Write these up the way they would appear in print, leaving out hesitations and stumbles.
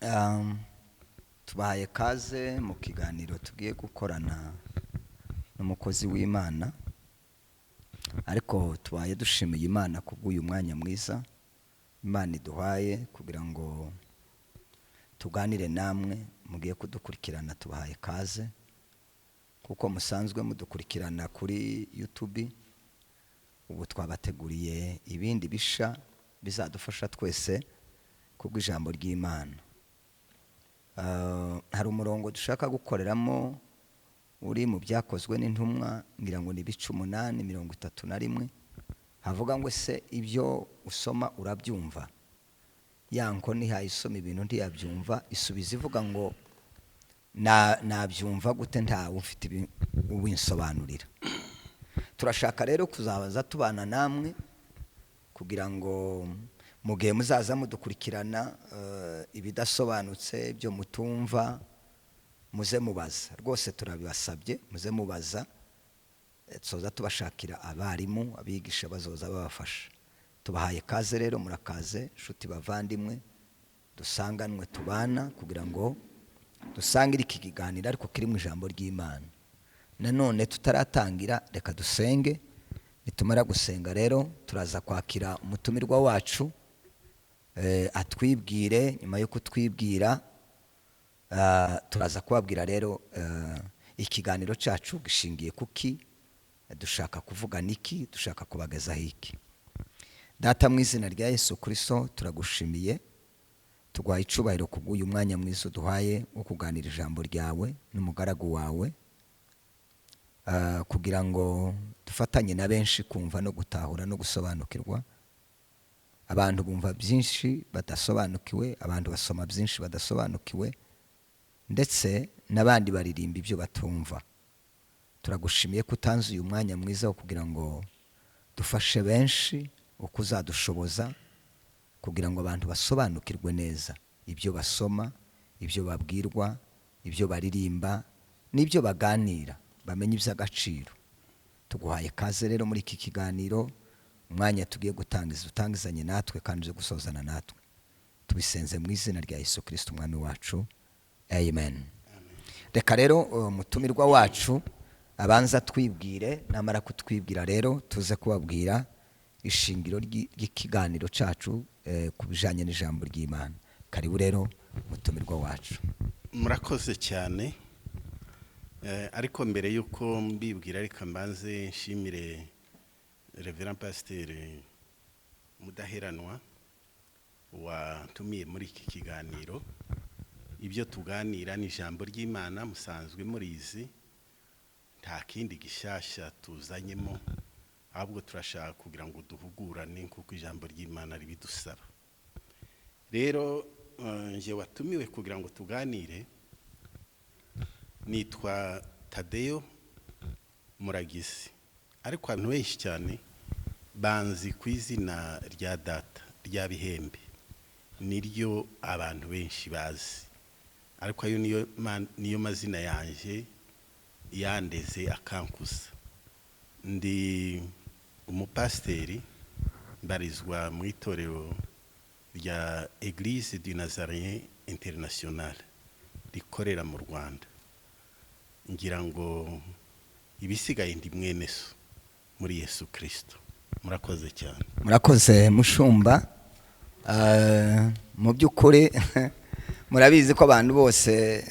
Um, tubahaye kaze mu kiganiro tugiye gukorana n'umukozi w'Imana, ariko tubaye dushimiye Imana kubw'uyu mwanya mwiza Imana iduhaye kugira ngo tuganire namwe mugiye kudukurikirana. Tubahaye kaze kuko musanzwe mudukurikirana kuri YouTube. Ubu twabateguriye ibindi bisha bizadufasha twese kubw'ijambo ry'Imana. Hari umurongo dushaka gukoreramo uri mu byakozwe n'intumwa, ngira ngo ni 8:31, havuga ngo se ibyo usoma urabyumva? Yanko ntihayisoma ibintu ntiyabyumva, isubiza ivuga ngo nabyumva gute nta ufite ubinsobanurira. Turashaka rero kuzabaza tubana namwe kugira ngo mugihe muzaza mudukurikirana ibidasobanutse byo mutumva muze mubaza. Rwose turabibasabye muze mubaza, tuzoza tubashakira abarimu abigisha bazoza babafasha. Tubahaye kaze rero, murakaze nshuti bavandimwe, dusanganwe tubana kugira ngo dusangire iki kiganiro ariko kiri mu ijambo ry'Imana. Nanone tutaratangira reka dusenge. Nitumara gusenga rero turaza kwakira umutumirwa wacu atwibwire. Nyuma yo kutwibwira turaza kubabwira rero ikiganiro cyacu gishingiye kuki, dushaka kuvuga niki, dushaka kubagezaho iki. Data, mu izina rya Yesu Kristo turagushimiye, tugwaye icubahiro kubw'uyu mwanya mwiza uduhaye wo kuganira ijambo ryawe n'umugaragu wawe, kugira ngo dufatanye na benshi kumva no gutahura no gusobanukirwa. Abantu bumva byinshi badasobanukiwe, abantu basoma byinshi badasobanukiwe, ndetse n'abandi baririmba ibyo batumva. Turagushimiye ko utanze uyu mwanya mwiza wo kugira ngo dufashe benshi uko uzadushoboza, kugira ngo abantu basobanukirwe neza ibyo basoma, ibyo babwirwa, ibyo baririmba n'ibyo baganira, bamenye iby'agaciro. Tuguhaye kaze rero muri iki kiganiro, umwanya tugiye gutangiza utangizanye natwe kandi uze gusozana natwe. Tubisenze mu izina rya Yesu Kristo umwami wacu, amen. Reka rero umutumirwa wacu abanza twibwire, namara kutwibwira rero tuze kubabwira ishingiro ry'ikiganiro cyacu ku bijanye n'ijambo ry'Imana. Karibu rero umutumirwa wacu. Murakoze cyane. Ariko mbere yuko mbibwira reka mbanze nshimire Reverend Pasteur Mudaheranwa watumiye muri iki kiganiro. Ibyo tuganira ni ijambo ry'Imana, musanzwe murizi, nta kindi gishasha tuzanyemo, ahubwo turashaka kugira ngo duhugurane kuko ijambo ry'Imana ribidusaba. Rero nje watumiwe kugira ngo tuganire, nitwa Tadeyo Muragizi, ariko abantu benshi cyane banzi ku izina rya data rya Bihembe, niryo abantu benshi bazi, ariko ayo niyo mazina yanje yandeze akankuza. Ndi umupasteri, mbarizwa mu itorero rya Église du Nazarien International rikorera mu Rwanda. Ngira ngo ibisigaye ndi mwene so muri Yesu Kristo. Murakoze cyane. Murakoze mushumba. Mu by'ukuri murabizi ko abantu bose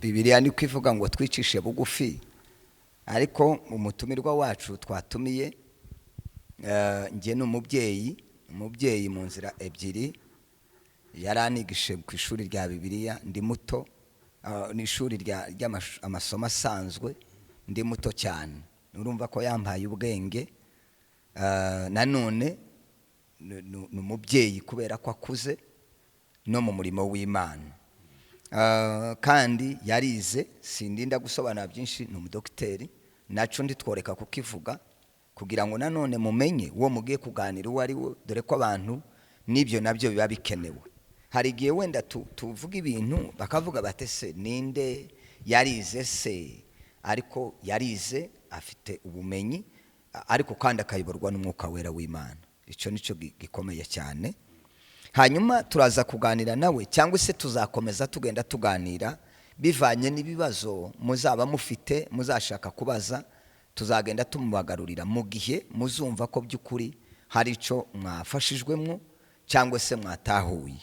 Bibiliya ni kwivuga ngo twicishe bugufi, ariko umutumirwa wacu twatumiye ngiye n'umubyeyi mu nzira ebyiri. Yaranigishe ku ishuri rya Bibiliya ndi muto, n'ishuri ry'amasomo asanzwe ndi muto cyane. Urumva ko yampaye ubwenge. Nanone n'umubyeyi kubera ko akuze no mu murimo w'Imana, kandi yarize. Sindinda gusobanura byinshi, ni umudokiteri, naco nditworeka kukivuga kugira ngo nanone mumenye uwo mugiye kuganira uwo ari we, dore ko abantu n'ibyo nabyo biba bikenewe. Hari igihe wenda tuvuga ibintu bakavuga bate se ninde yarize se, ariko yarize afite ubumenyi, ariko kandi akayoborwa n'umwuka wera w'Imana. Icyo nico gikomeye cyane. hanyuma turaza kuganira nawe cyangwa se tuzakomeza tugenda tuganira bivanye n'ibibazo muzaba mufite muzashaka kubaza, tuzagenda tumubagarurira mu gihe muzumva ko by'ukuri hari icyo mwafashijwemo cyangwa se mwatahuye.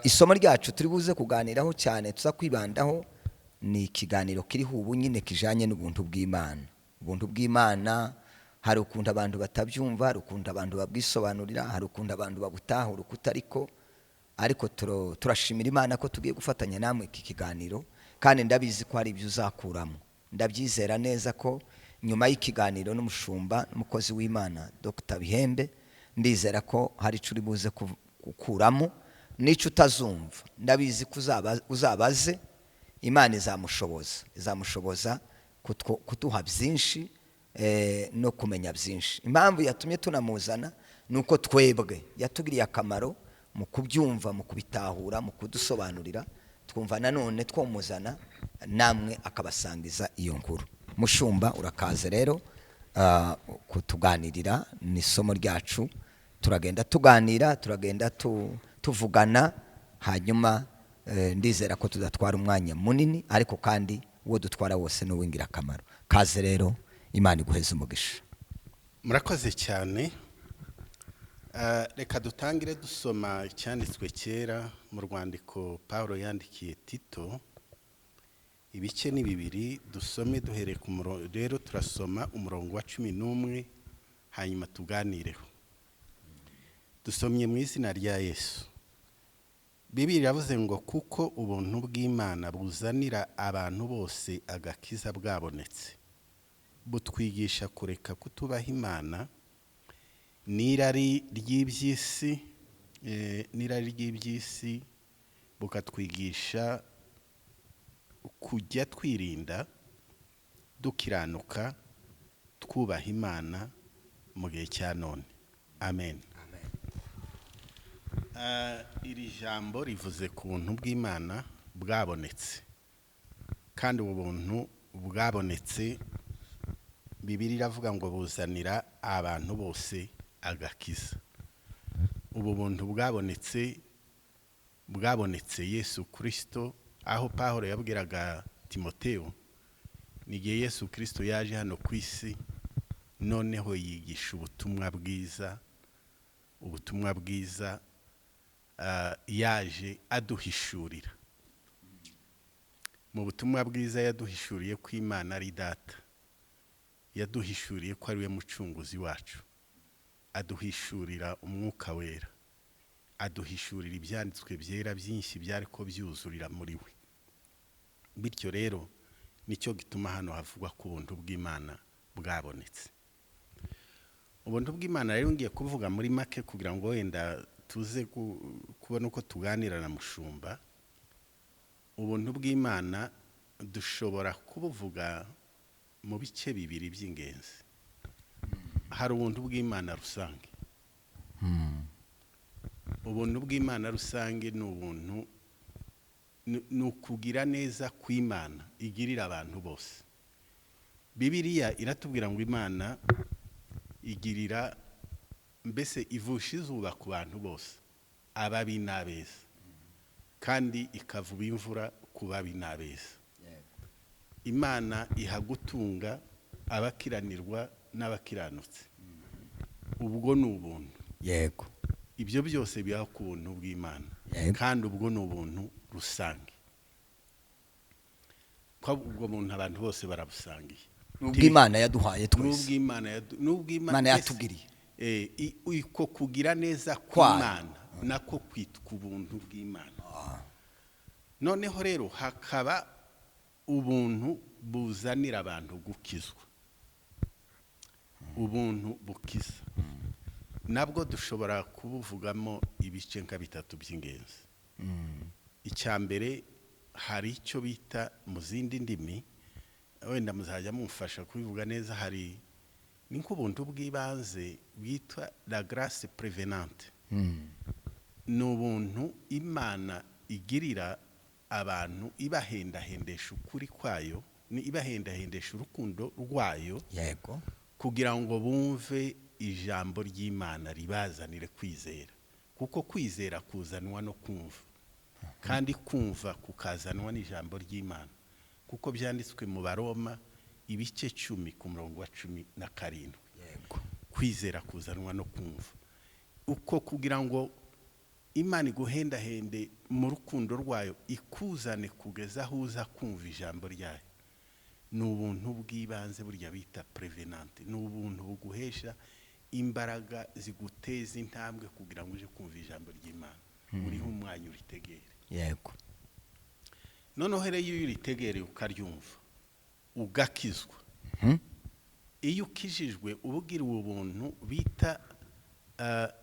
Isomo ryacu turi buze kuganiraho cyane tuza kwibandaho ni ikiganiro kiriho ubu nyine kijanye n'ubuntu bw'Imana. Ubuntu bw'Imana hari ukuntu abantu batabyumva, hari ukuntu abantu babwisobanurira, hari ukuntu abantu babutahura ukutariko, ariko turashimira Imana ko tugiye gufatanya namwe iki kiganiro, kandi ndabizi ko hari ibyo uzakuramo. Ndabyizera neza ko nyuma y'ikiganiro n'umushumba n'umukozi w'Imana Dr. Bihembe, ndizera ko hari icyo uri buze gukuramo n'icyo utazumva. Ndabizi ko uzabaze, Imana izamushoboza kuduha byinshi no kumenya byinshi. Impamvu yatumye tunamuzana nuko twebwe yatugiriye akamaro mu kubyumva, mu kubitahura, mu kudusobanurira, twumva nanone twomuzana namwe akabasangiza iyo nkuru. Mushumba urakaze rero kutuganirira n'isomo ryacu, turagenda tuganira, turagenda tuvugana, hanyuma ndizera ko tudatwara umwanya munini, ariko kandi uwo dutwara wose n'uwingira akamaro. Kaze rero, Imana iguheze umugisha. Murakoze cyane. Reka dutangire dusoma icyanditswe kera mu rwandiko Paulo yandikiye Tito, ibice ni 2, dusome duhereye ku murongo. Rero turasoma umurongo wa 11 hanyuma tuganireho. Dusomye mu izina rya Yesu. Bibiliya yavuze ngo kuko ubuntu bw'Imana buzanira abantu bose agakiza bwabonetse, butwigisha kureka kutubaha Imana n'irari ry'iby'isi, bukatwigisha kujya twirinda dukiranuka twubaha Imana mu gihe cya none. Amen. Iri jambo rivuze ku buntu bw'Imana bwabonetse, kandi ubu buntu bwabonetse Bibiliya iravuga ngo buzanira abantu bose agakiza. Ubu buntu bwabonetse Yesu Kristo, aho Paulo yabwiraga Timoteyo n'igihe Yesu Kristo yaje hano ku isi, noneho yigisha ubutumwa bwiza, yaje aduhishurira. Mu butumwa bwiza yaduhishuriye ko Imana ari Data, yaduhishuriye ko ari we mucunguzi wacu, aduhishurira umwuka wera, aduhishurira ibyanditswe byera byinshi byari ko byuzurira muri we. Bityo rero nicyo gituma hano havugwa ku buntu bw'Imana bwabonetse. Ubuntu bw'Imana rero ngiye kuvuga muri make kugira ngo wenda tuze kubona uko tuganira na mushumba. Ubuntu bw'Imana dushobora kubuvuga mu bice 2 by'ingenzi. Hari ubuntu bw'Imana rusange. Ubuntu bw'Imana rusange ni ubuntu nukugira neza kw'Imana igirira abantu bose. Bibiliya iratubwira ngo Imana igirira, mbese ivusha izuba ku bantu bose, ababi n'abeza, kandi ikavuba imvura ku babi n'abeza. Imana iha gutunga abakiranirwa n'abakiranutse. Ubwo ni ubuntu. Yego. Ibyo byose biha ku buntu bw'Imana, kandi ubwo ni ubuntu rusange. Ko ubwo buntu abantu bose barabusangiye. N'ubw'Imana yaduhaye twese. N'ubw'Imana yatugiriye. Uko kugira neza kw'Imana nako kwitwa ubuntu bw'Imana. Noneho rero hakaba ubuntu buzanira abantu gukizwa. Ubuntu bukiza nabwo dushobora kubuvugamo ibice nka 3 by'ingenzi. Icya mbere, hari icyo bita mu zindi ndimi, wenda muzajya mumfasha kubivuga neza, hari ni nk'ubuntu bw'ibanze bwitwa la grâce prévenante. Ni ubuntu Imana igirira abantu ibahendahendesha ukuri kwayo, ni ibahendahendesha urukundo rwayo, kugira ngo bumve ijambo ry'Imana ribazanire kwizera. kuko kwizera kuzanwa no kumva, kandi kumva kukazanwa n'ijambo ry'Imana, kuko byanditswe mu Baroma ibice 10 ku murongo wa 17. yego Kwizera kuzanwa no kumva, uko kugira ngo Imana iguhendahende mu rukundo rwayo ikuzane kugeza aho uza kumva ijambo ryayo, ni ubuntu bw'ibanze burya bita prevenante, ni ubuntu buguhesha imbaraga ziguteza intambwe kugira ngo uje kumva ijambo ry'Imana, uriho umwanya uritegere. yego Noneho rero iyo uritegere ukaryumva ugakizwa, iyo ukijijwe ubugira ubuntu bita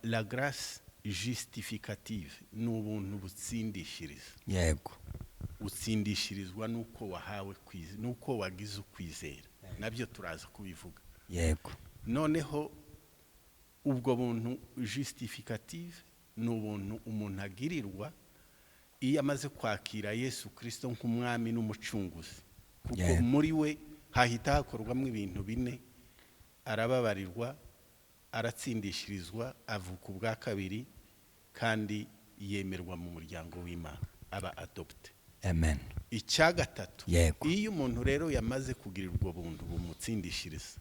la grâce justificative, ni ubuntu butsindishiriza. yego Utsindishirizwa nuko wahawe kwize, nuko wagize ukwizera, nabyo turaza kubivuga. yego Noneho ubwo buntu justificative ni ubuntu umuntu agirirwa iyo amaze kwakira Yesu Kristo nk'umwami n'umucunguzi, kuko Yeah. muri we hahita hakorwamo ibintu bine: arababarirwa, aratsindishirizwa, avuka ubwa kabiri, kandi yemerwa mu muryango w'Imana, aba adopte. amen Icya gatatu, Yego. iyo umuntu rero yamaze kugira ubwo buntu bumutsindishiriza,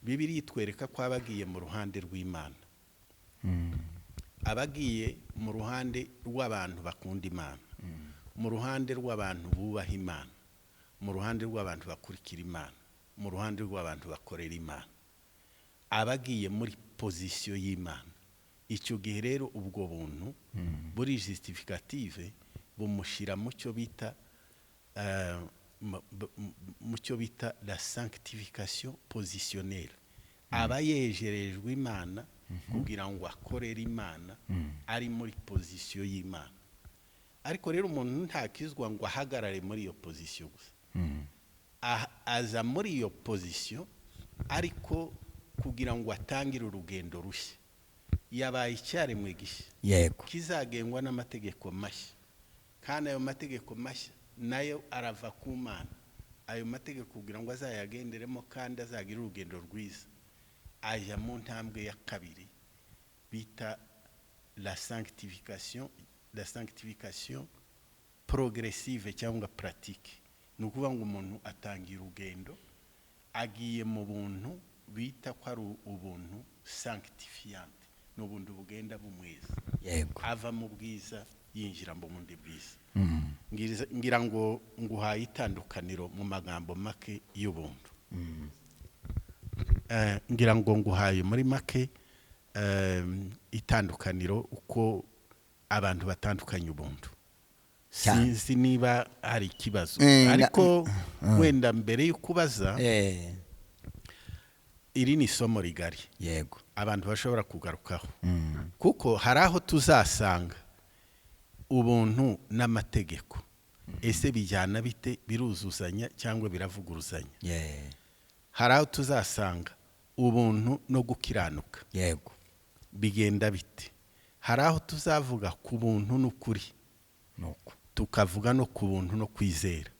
Bibiliya itwereka ko abagiye mu ruhande rw'Imana, abagiye mu ruhande rw'abantu bakunda Imana, mu ruhande rw'abantu bubaha Imana, mu ruhande rw'abantu bakurikira Imana, mu ruhande rw'abantu bakorera Imana, abagiye muri pozisiyo y'Imana. Icyo gihe rero ubwo buntu buri justificative bumushyira mu cyo bita la sanctification positionnelle, aba yejerejwe Imana kugira ngo akorere Imana ari muri pozisiyo y'Imana. Ariko rero umuntu ntakizwa ngo ahagarare muri iyo pozisiyo gusa, aza muri iyo pozisiyo ariko kugira ngo atangire urugendo rushya, yabaye icyaremwe gishya, yego kizagengwa n'amategeko mashya, kandi ayo mategeko mashya nayo arava ku Mana. Ayo mategeko kugira ngo azayagenderemo kandi azagira urugendo rwiza, aja mu ntambwe ya kabiri bita la sanctification progressive cyangwa pratique. Ni ukuvuga ngo umuntu atangira urugendo agiye mu buntu bita ko ari ubuntu sanctifiante, ni ubuntu bugenda bumweza, yego ava mu bwiza yinjira mu bundi bwiza. Ngira ngo nguhaye itandukaniro mu magambo make y'ubuntu. Ngira ngo nguhaye muri make itandukaniro uko abantu batandukanye ubuntu. Sinzi niba hari ikibazo, ariko wenda mbere yo kubaza, iri ni isomo rigari yego abantu bashobora kugarukaho, kuko hari aho tuzasanga ubuntu n'amategeko ese bijyana bite, biruzuzanya cyangwa biravuguruzanya. Hari aho tuzasanga ubuntu no gukiranuka yego bigenda bite. Hari aho tuzavuga ku buntu n'ukuri, nuko tukavuga no ku buntu no kwizera.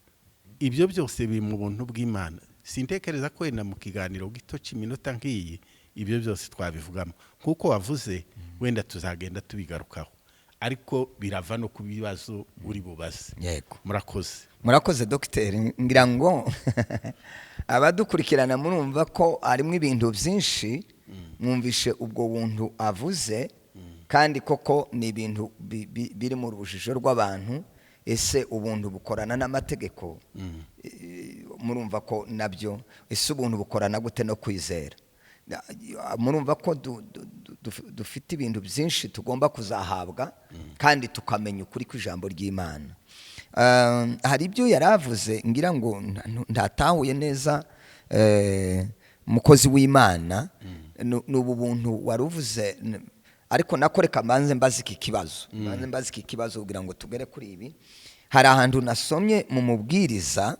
Ibyo byose biri mu buntu bw'Imana. Sintekereza ko wenda mu kiganiro gito cy'iminota nk'iyi ibyo byose twabivugamo, kuko wavuze wenda tuzagenda tubigarukaho, ariko birava no ku bibazo uri bubaze. yego Murakoze dogiteri. Ngira ngo abadukurikirana murumva ko harimo ibintu byinshi, mwumvishe ubwo buntu avuze, kandi koko ni ibintu biri mu rujijo rw'abantu. Ese ubuntu bukorana n'amategeko? Murumva ko nabyo. Ese ubuntu bukorana gute no kwizera? Murumva ko dufite ibintu byinshi tugomba kuzahabwa, kandi tukamenya ukuri kw'ijambo ry'Imana. Hari ibyo yaravuze ngira ngo ntatahuye neza, umukozi w'Imana, n'ubu buntu waruvuze. Ariko nakoreka manze mbaza iki kibazo kugira ngo tugere kuri ibi. Hari ahantu nasomye mu mubwiriza,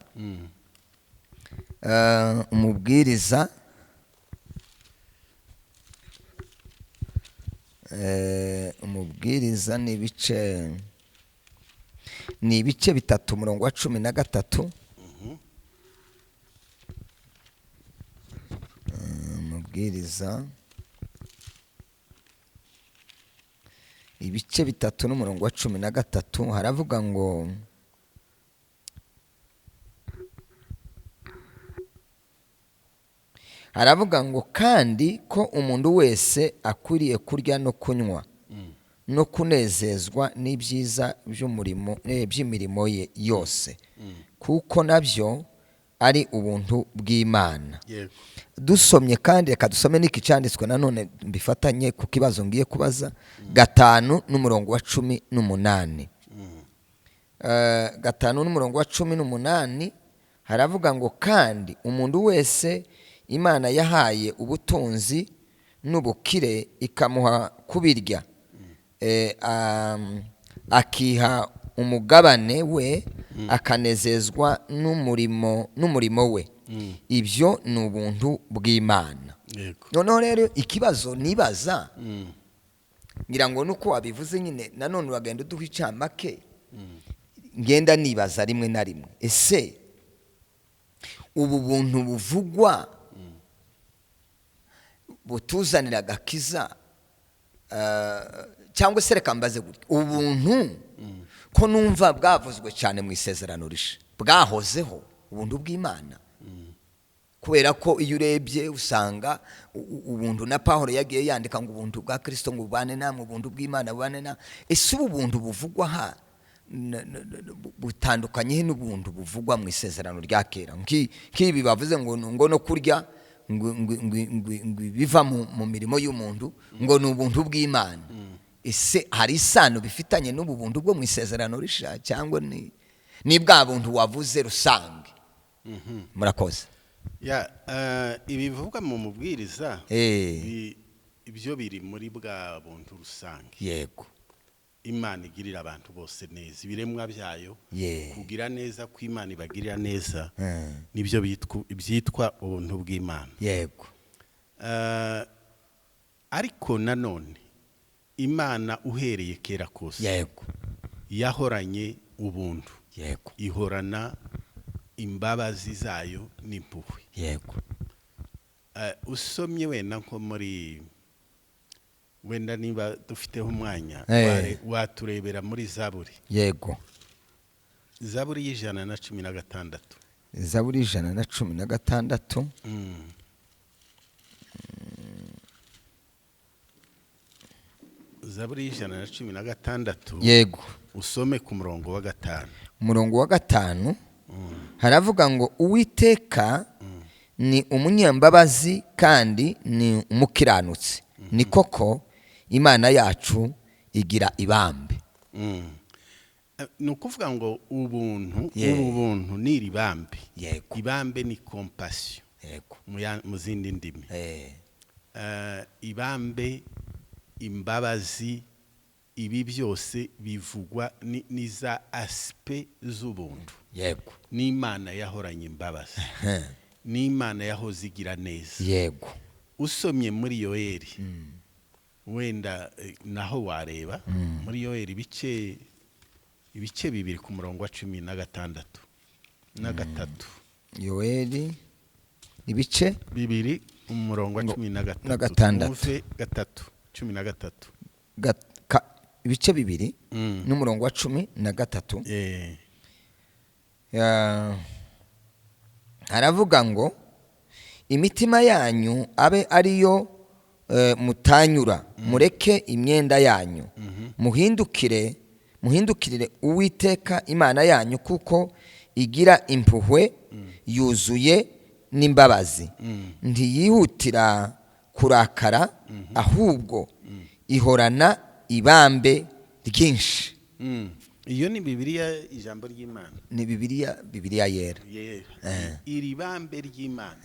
umubwiriza ni ibice 3 umurongo wa 13. Umubwiriza ibice 3 n'umurongo wa 13 haravuga ngo kandi ko umuntu wese akwiriye kurya no kunywa no kunezezwa n'ibyiza by'imirimo ye yose kuko nabyo ari ubuntu bw'Imana. Dusomye kandi reka dusome n'iki cyanditswe nanone mbifatanye ku kibazo ngiye kubaza 5 n'umurongo wa 18. 5 n'umurongo wa 18 haravuga ngo kandi umuntu wese Imana yahaye ubutunzi n'ubukire ikamuha kubirya akiha umugabane we akanezezwa n'umurimo we, ibyo ni ubuntu bw'Imana. Noneho rero ikibazo nibaza ngira ngo nuko wabivuze nyine nanone uragenda uduha icamake ngenda nibaza rimwe na rimwe, ese ubu buntu buvugwa butuzanira agakiza cyangwa se reka mbaze gutya, ubuntu ko numva bwavuzwe cyane mu isezerano rishe bwahozeho ubuntu bw'Imana, kubera ko iyo urebye usanga ubuntu na Pawulo yagiye yandika ngo ubuntu bwa Kristo ngo bubane namwe, ubuntu bw'Imana bubane na. Ese ubu buntu buvugwa ha butandukanye n'ubuntu buvugwa mu isezerano rya kera? Nk'ibi bavuze ngo no kurya biva mu mirimo y'umuntu ngo ni ubuntu bw'Imana. Ese hari isano bifitanye n'ubu buntu bwo mu isezerano risha cyangwa ni bwa buntu wavuze rusange? Murakoze. Ibivugwa mu mubwiriza ibyo biri muri bwa buntu rusange. Yego. Imana igirira abantu bose neza, ibiremwa byayo kugira neza ko Imana ibagirira neza, nibyo byitwa ubuntu bw'Imana. Yego. Ariko nanone Imana uhereye kera kose yego yahoranye ubuntu. Yego. Ihorana imbabazi zayo n'impuhwe. Yego. Usomye wenda nko muri wenda niba dufiteho umwanya waturebera muri Zaburi. Yego. Zaburi y'116. Zaburi y'116. Zaburi y'116. Yego. Usome ku murongo wa 5. Umurongo wa 5 haravuga ngo Uwiteka ni umunyambabazi kandi ni umukiranutsi, ni koko Imana yacu igira ibambe. Ni ukuvuga ngo ubuntu ni ibambe. Yego. Ibambe ni compassion. Yego. Mu zindi ndimi. Ibambe, imbabazi, ibi byose bivugwa ni za aspect z'ubuntu. Yego. N'Imana yahoranye imbabazi. N'Imana yahoze igira neza. Yego. Usomye muri Yoeli wenda naho wareba muri Yoeli ibice 2 ku murongo wa 16 na 3. Yoeli ibice 2 umurongo wa 16 muve 3 13. Ibice 2 n'umurongo wa 13. Haravuga ngo imitima yanyu abe ariyo mutanyura, mureke imyenda yanyu, muhindukirire Uwiteka Imana yanyu kuko igira impuhwe yuzuye n'imbabazi, ntiyihutira kurakara ahubwo ihorana ibambe ryinshi. Iyo ni Bibiliya, ijambo ry'Imana. Ni Bibiliya yera. Iri bambe ry'Imana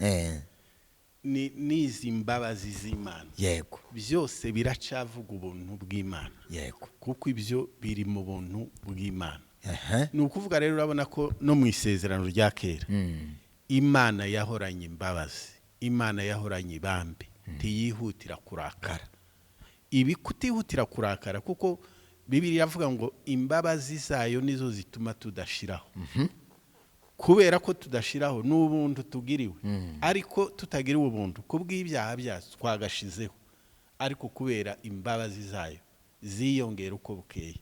n'izi mbabazi z'Imana. Yego. Byose biracavuga ubuntu bw'Imana. Yego. Kuko ibyo biri mu buntu bw'Imana. Ni ukuvuga rero urabona ko no mu isezerano rya kera Imana yahoranye imbabazi, Imana yahoranye ibambe, ntiyihutira kurakara. Ibi kutihutira kurakara kuko Bibiliya yavuga ngo imbabazi zayo nizo zituma tudashiraho. Kubera ko tudashiraho n'ubuntu tugiriwe, ariko tutagiriwe ubuntu kubw'ibyaha byacu twagashizeho, ariko kubera imbabazi zayo ziyongera uko bukeye.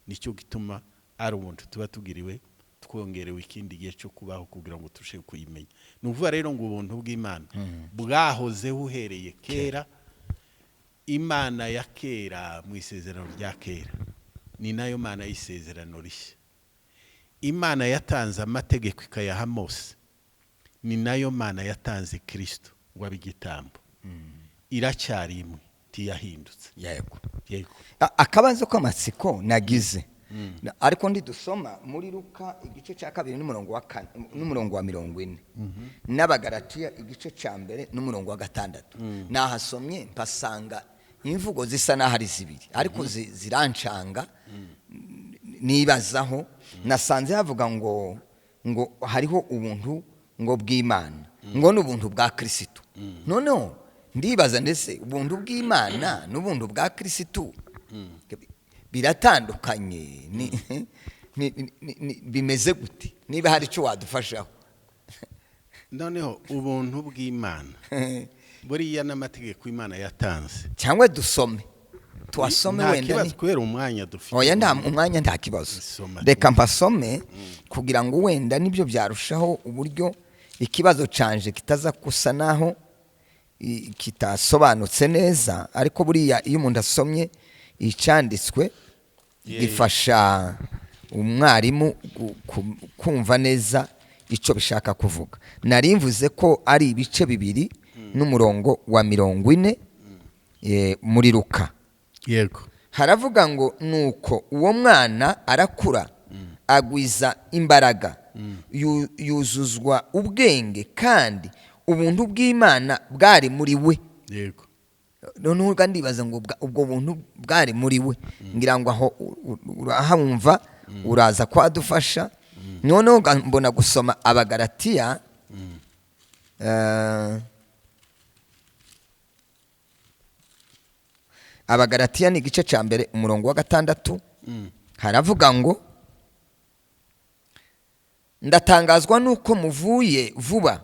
Nicyo gituma ari ubuntu tuba tugiriwe, twongerewe ikindi gihe cyo kubaho kugira ngo turusheho kuyimenya. Ni ukuvuga rero ngo ubuntu bw'Imana bwahozeho uhereye kera. Imana ya kera mu isezerano rya kera ni nayo Mana y'isezerano rishya. Imana yatanze amategeko ikayaha Mose, ni nayo Mana yatanze Kristo ngo abe igitambo. Iracyari imwe, ntiyahindutse. Yego. Akabazo k'amatsiko nagize, ariko ndidusoma muri Luka igice cya 2 n'umurongo wa 4 n'umurongo wa 40, n'Abagalatiya igice cya 1 n'umurongo wa 6. Nahasomye mpasanga imvugo zisa naho ari zibiri, ariko zirancanga. Nibazaho nasanze havuga ngo hariho ubuntu ngo bw'Imana, ngo n'ubuntu bwa Kristo. Noneho ndibaza ndetse ubuntu bw'Imana n'ubuntu bwa Kristo biratandukanye, bimeze gute? Niba hari icyo wadufashaho. Noneho ubuntu bw'Imana buriya n'amategeko Imana yatanze, cyangwa dusome tuwasome wenda ni kubera umwanya dufite. Oya, nta umwanya, nta kibazo, reka mpasome kugira ngo wenda nibyo byarushaho uburyo ikibazo canje kitaza kusa naho kitasobanutse neza. Ariko buriya iyo umuntu asomye icanditswe gifasha umwarimu kumva neza icyo bishaka kuvuga. Nari mvuze ko ari ibice 2 n'umurongo wa 40 muri Luka. Yego. Haravuga ngo nuko uwo mwana arakura, agwiza imbaraga, yuzuzwa ubwenge, kandi ubuntu bw'Imana bwari muri we. Yego. Noneho ndibaza ngo ubwo buntu bwari muri we, ngira ngo aho urahamva uraza kwadufasha. Noneho mbona gusoma Abagalatiya Abagalatiya ni igice cya 1 umurongo wa 6. Haravuga ngo ndatangazwa nuko muvuye vuba,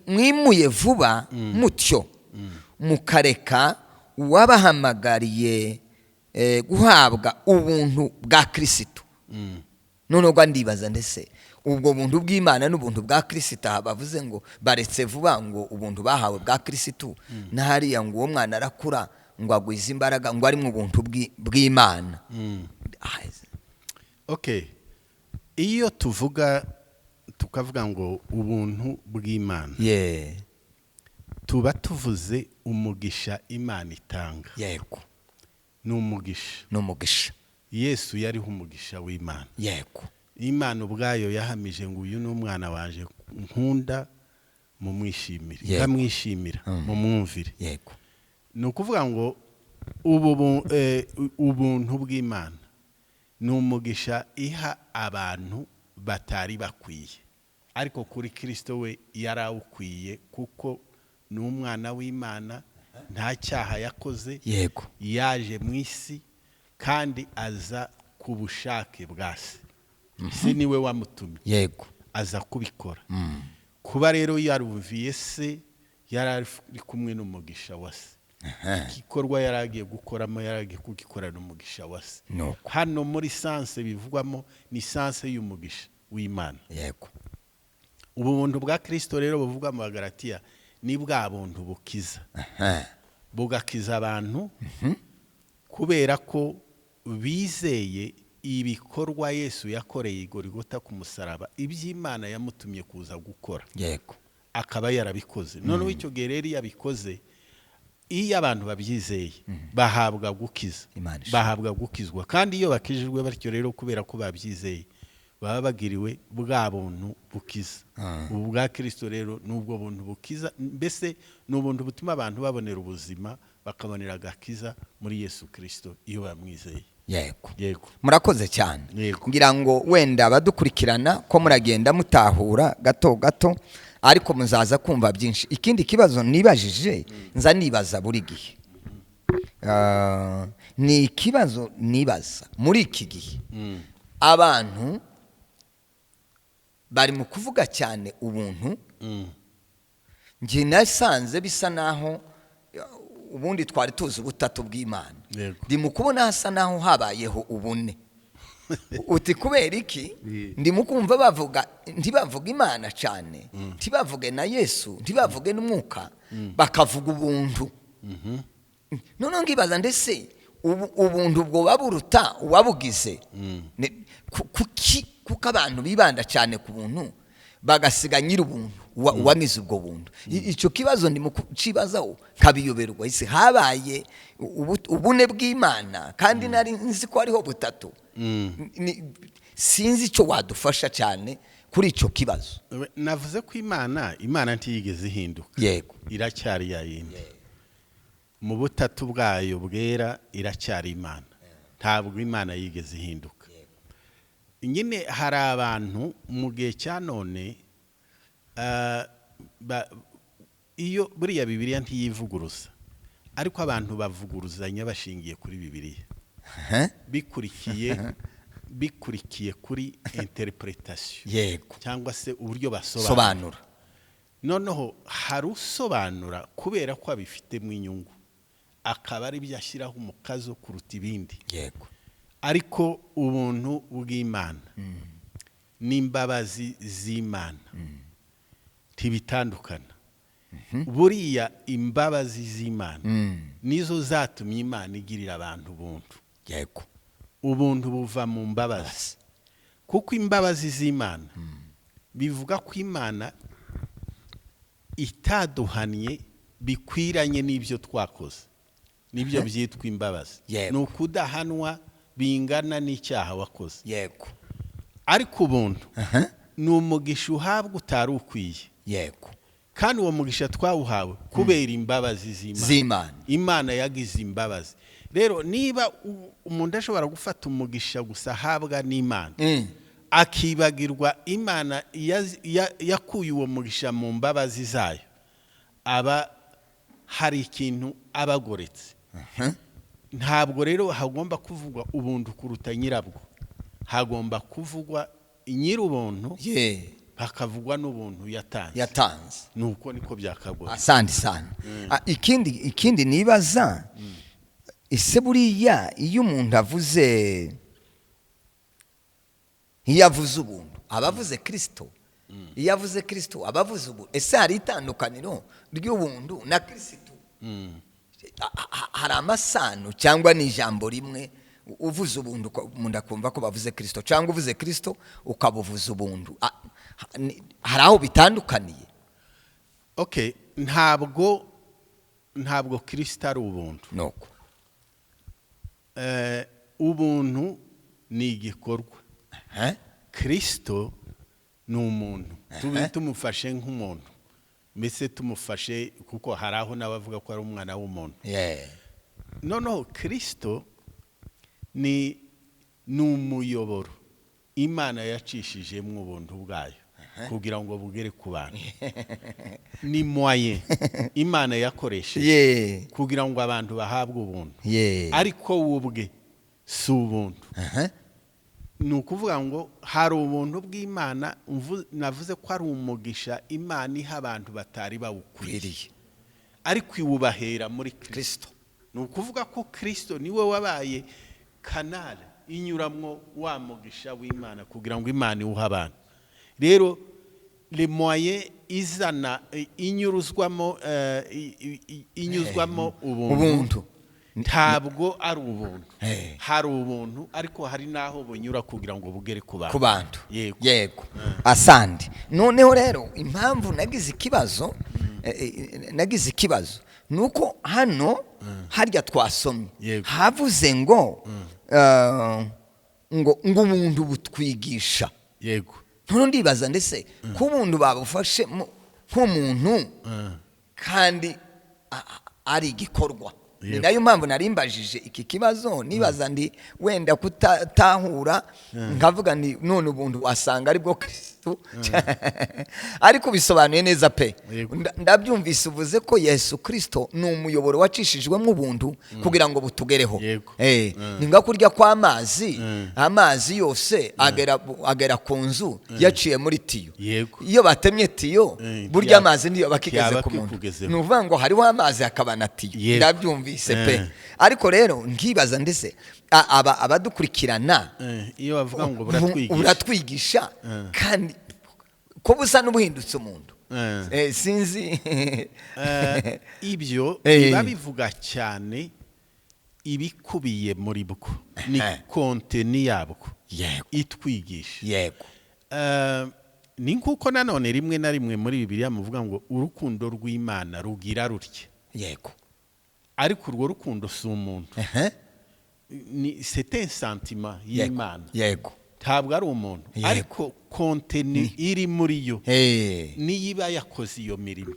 mwimuye vuba mutyo, mukareka uwabahamagariye guhabwa ubuntu bwa Kristo. Noneho ndibaza ndetse ubwo buntu bw'Imana n'ubuntu bwa Kristo bavuze ngo baretse vuba ngo ubuntu bahawe bwa Kristo, nahariya ngo uwo mwana arakura ngo agwize imbaraga ngo ari mu buntu bw'Imana. Okay, iyo tukavuga ngo ubuntu bw'Imana, tuba tuvuze umugisha Imana itanga. Yego. N'umugisha. Yesu yariho umugisha w'Imana. Yego. Imana ubwayo yahamije ngo uyu ni umwana wanje nkunda, mumwishimire, nkamwishimira, mumwumvire. Yego. Ni ukuvuga ngo ubuntu bw'Imana ni umugisha iha abantu batari bakwiye, ariko kuri Kristo we yarawukwiye kuko ni umwana w'Imana, nta cyaha yakoze. Yego. Yaje mu isi kandi aza ku bushake bwa se. Se niwe wamutumye. Yego. Aza kubikora. Kuba rero yarumviye se, yari kumwe n'umugisha wa se. Igikorwa yaragiye gukoramo yaragiye kugikora n'umugisha wa se. Hano muri sanse bivugwamo ni sanse y'umugisha w'Imana. Yego. Ubuntu bwa Kristo rero buvugwa mu Bagalatiya ni bwa buntu bukiza. Bugakiza abantu kubera ko bizeye ibikorwa Yesu yakoreye i Golgotha ku musaraba, iby'Imana yamutumye kuza gukora. Yego. Akaba yarabikoze. Noneho icyo gihe rero yabikoze, iyo abantu babyizeye bahabwa gukiza, bahabwa gukizwa. Kandi iyo bakijijwe batyo rero kubera ko babyizeye, baba bagiriwe bwa buntu bukiza. Ubu bwa Kristo rero n'ubwo buntu bukiza, mbese n'ubuntu butuma abantu babonera ubuzima, bakabonera agakiza muri Yesu Kristo iyo bamwizeye. Yego. Yego. Murakoze cyane. Yego. Ngira ngo wenda badukurikirana ko muragenda mutahura gato gato, ariko muzaza kumva byinshi. Ikindi kibazo nibajije, nza nibaza buri gihe, ni ikibazo nibaza muri iki gihe. Abantu bari mu kuvuga cyane ubuntu, njye nasanze bisa naho ubundi twari tuzi ubutatu bw'Imana Yego. ndi mu kubona hasa naho habayeho ubune uti kubera iki ndi mu kumva bavuga ntibavuga Imana cyane ntibavuge na Yesu ntibavuge n'umwuka bakavuga ubuntu none ngibaza ndetse ubuntu bwo baburuta uwabugize kuko abantu bibanda cyane ku buntu bagasiga nyir'ubuntu uwamize ubwo buntu icyo kibazo ndi mu kucibazaho kabiyoberwa ise habaye ubune bw'Imana kandi nari nzi ko ariho butatu sinzi icyo wadufasha cyane kuri icyo kibazo. Navuze ko Imana ntiyigeze ihinduka, yego iracyari yayindi mu butatu bwayo bwera, iracyari Imana, ntabwo Imana yigeze ihinduka. Nyine hari abantu mu gihe cya none iyo buriya Bibiliya ntiyivuguruza, ariko abantu bavuguruzanya bashingiye kuri Bibiliya bikurikiye kuri interpretation, yego cyangwa se uburyo basobanura. Noneho hari usobanura kubera ko abifitemo inyungu, akaba ari byo ashyiraho umukazo kuruta ibindi. Yego. Ariko ubuntu bw'Imana n'imbabazi z'Imana ntibitandukana. Buriya imbabazi z'Imana nizo zatumye Imana igirira abantu ubuntu. Yego. Ubuntu buva mu mbabazi, kuko imbabazi z'Imana bivuga ko Imana itaduhanye bikwiranye n'ibyo twakoze, nibyo byitwa imbabazi. Ni ukudahanwa bingana n'icyaha wakoze. Yego. Ariko ubuntu ni umugisha uhabwa utari ukwiye. Yego. Kandi uwo mugisha twawuhawe kubera imbabazi z'Imana. Imana yagize imbabazi. Rero niba umuntu ashobora gufata umugisha gusa ahabwa n'Imana akibagirwa Imana yakuye uwo mugisha mu mbabazi zayo, aba hari ikintu abagoretse. Ntabwo rero hagomba kuvugwa ubuntu kuruta nyirabwo, hagomba kuvugwa nyir'ubuntu hakavugwa n'ubuntu yatanze. Nuko niko byakagoye. Asante sana. Ikindi nibaza ese buriya iyo umuntu avuze ubuntu abavuze Kristo, iyo avuze Kristo abavuze ubuntu. Ese hari itandukaniro ry'ubuntu na Kristo? Hari amasano cyangwa ni ijambo rimwe? Uvuze ubuntu umuntu akumva ko bavuze Kristo, cyangwa uvuze Kristo ukabuvuza ubuntu, hari aho bitandukaniye? Okay, ntabwo Kristo ari ubuntu. Nuko ubuntu ni igikorwa. Kristo ni umuntu. Tumufashe nk'umuntu, mbese tumufashe kuko hari aho n'abavuga ko ari umwana w'umuntu. Noneho Kristo ni umuyoboro Imana yacishijemo ubuntu bwayo kugira ngo bugere ku bantu. Ni moyen Imana yakoresheje kugira ngo abantu bahabwe ubuntu. Ariko ubwe si ubuntu. Ni ukuvuga ngo hari ubuntu bw'Imana, navuze ko ari umugisha Imana iha abantu batari bawukwiriye, ariko iwubahera muri Kristo. Ni ukuvuga ko Kristo niwe wabaye kanali inyuramwo wa mugisha w'Imana kugira ngo Imana iwuhe abantu. Rero le moyen izana inyuzwamo ubuntu ntabwo ari ubuntu. Hari ubuntu ariko hari naho bunyura kugira ngo bugere ku bantu. Yego. Asante. Noneho rero impamvu nagize ikibazo nuko hano harya twasomye havuze ngo ubuntu butwigisha. Yego. None ndibaza ndetse ko ubuntu babufashe nk'umuntu kandi ari igikorwa. Ni nayo mpamvu narimbajije iki kibazo, nibaza ndi wenda kutatahura nkavuga ni none ubuntu wasanga ari bwo Kristo Kristo ariko bisobanuye neza pe. Yego. Ndabyumvise uvuze ko Yesu Kristo ni umuyoboro wacishijwemo ubuntu kugira ngo butugereho. Yego. Ni nga kurya kw'amazi, amazi yose agera ku nzu yaciye muri tiyo. Yego. Iyo batemye tiyo burya amazi niyo bakigeze Yaba ku muntu. kikugezeho. Ni ukuvuga ngo hariho amazi hakaba na tiyo. Yego. Ndabyumvise pe. Ariko rero nkibaza ndetse abadukurikirana iyo bavuga ngo buratwigisha kandi ko busa n'ubuhindutse umuntu. Sinzi ibyo biba bivuga cyane ibikubiye muri bwo ni konteni yabwo itwigisha. Yego. Ni nkuko nanone rimwe na rimwe muri Bibiliya muvuga ngo urukundo rw'Imana rugira rutye. Yego. Ariko urwo rukundo si umuntu. Ni c'est un sentiment y'Imana. Yego. Ntabwo ari umuntu. Ariko konteni iri muri yo niyiba yakoze iyo mirimo.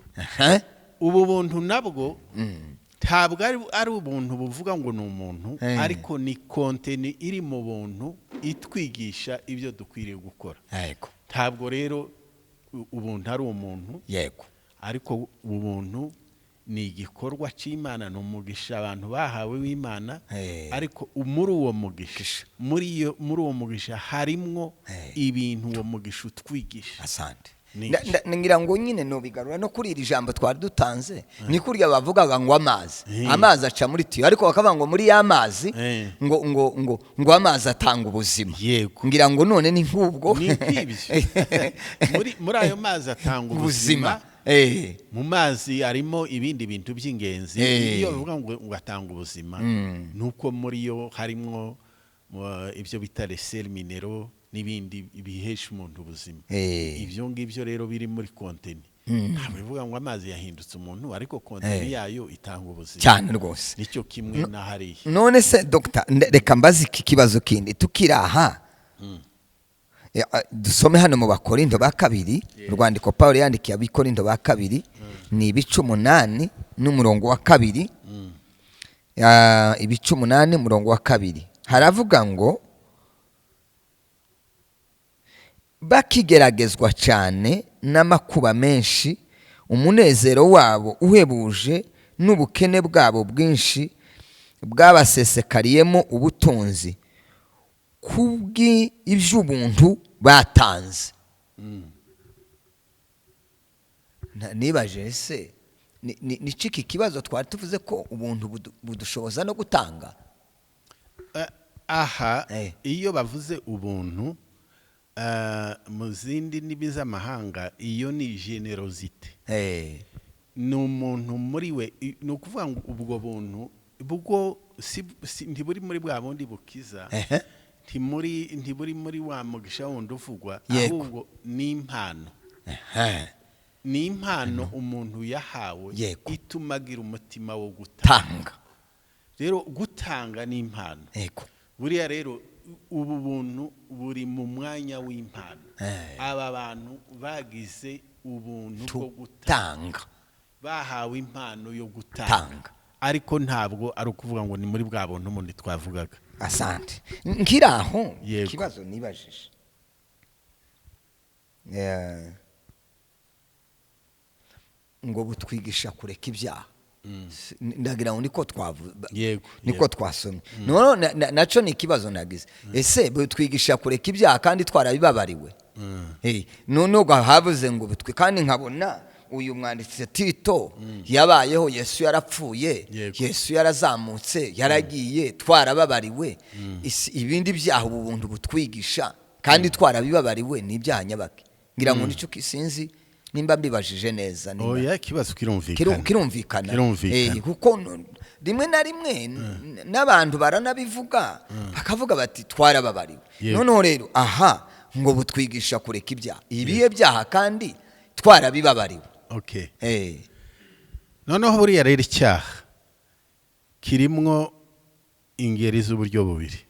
Ubu buntu nabwo ntabwo ari ubuntu buvuga ngo ni umuntu, ariko ni konteni iri mu buntu itwigisha ibyo dukwiriye gukora. Yego. Ntabwo rero ubuntu ari umuntu. Yego. Ariko ubuntu ni igikorwa cy'Imana, ni umugisha abantu bahawe w'Imana. Ariko muri uwo mugisha muri uwo mugisha harimwo ibintu uwo mugisha utwigisha. Asante. Ngira ngo nyine no bigarura no kuri iri jambo twari dutanze ni kurya bavugaga ngo amazi aca muri tiyo, ariko bakavuga ngo muri y'amazi ngo amazi atanga ubuzima. Yego. Ngira ngo none ni nk'ubwo ni nk'ibyo muri ayo mazi atanga ubuzima. Mu mazi harimo ibindi bintu by'ingenzi. Iyo bavuga ngo atanga ubuzima nuko muri yo harimo ibyo bita les sels minéraux n'ibindi bihesha umuntu ubuzima. Ibyo ngibyo rero biri muri konteni. Ntabwo bivuga ngo amazi yahindutse umuntu, ariko konteni yayo itanga ubuzima cyane rwose. Nicyo kimwe na hariya. None se Dr. reka mbaze iki kibazo kindi tukiraha. Dusome hano mu Bakorinto ba kabiri, urwandiko Paulo yandikiye Abakorinto ba kabiri ni ibice 8 n'umurongo wa 2. Ibice 8 umurongo wa 2 haravuga ngo bakigeragezwa cyane n'amakuba menshi, umunezero wabo uhebuje n'ubukene bwabo bwinshi bwabasesekariyemo ubutunzi kubwi iby'ubuntu batanze. Nibaje se ni ciki kibazo twari tuvuze ko ubuntu budushoboza no gutanga. Aha iyo bavuze ubuntu mu zindi ndimi z'amahanga iyo ni generosity. Ni umuntu muri we, ni ukuvuga ngo ubwo buntu bwo ntiburi muri bwa bundi bukiza, ntiburi muri wa mugisha wundi uvugwa, ahubwo ni impano. Ni impano umuntu yahawe ituma agira umutima wo gutanga. Rero gutanga ni impano. Buriya rero ubu buntu buri mu mwanya w'impano. Aba bantu bagize ubuntu bwo gutanga, bahawe impano yo gutanga, ariko ntabwo ari ukuvuga ngo ni muri bwa buntu umuntu twavugaga. Asante. Nkiraho kibazo nibajije. Ngo butwigisha kureka ibyaha. Ndagira ngo niko twavuga. Niko twasomye. None naco ni kibazo nagize. Ese butwigisha kureka ibyaha kandi twarabibabariwe. None ubwo havuze ngo butwi kandi nkabona uyu mwanditsi Tito yabayeho, Yesu yarapfuye, Yesu yarazamutse, yaragiye, twarababariwe. Ibindi byaha ubuntu butwigisha kandi twarabibabariwe ni ibyaha nyabaki. Ngira ngo nico kisinzi nimba mbibajije neza. Oya, kibazo kirumvikana. Kuko rimwe na rimwe n'abantu baranabivuga bakavuga bati twarababariwe. Noneho rero ngo butwigisha kureka ibyaha. Ibihe byaha kandi twarabibabariwe. Noneho buriya rero icyaha kirimwo ingeri z'uburyo bubiri.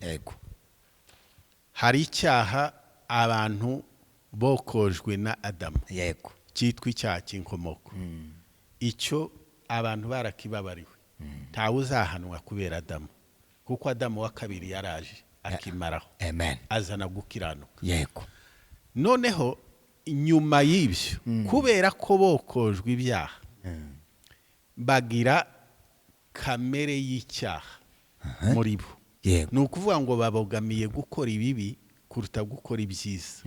Hari icyaha abantu bokojwe na Adamu. Cyitwa icyaha cy'inkomoko. Icyo abantu barakibabariwe. Ntawe uzahanwa kubera Adamu, kuko Adamu wa kabiri yaraje akimaraho, azana gukiranuka. Noneho nyuma y'ibyo kubera ko bokojwe ibyaha bagira kamere y'icyaha muri bo. yego ni ukuvuga ngo babogamiye gukora ibibi kuruta gukora ibyiza.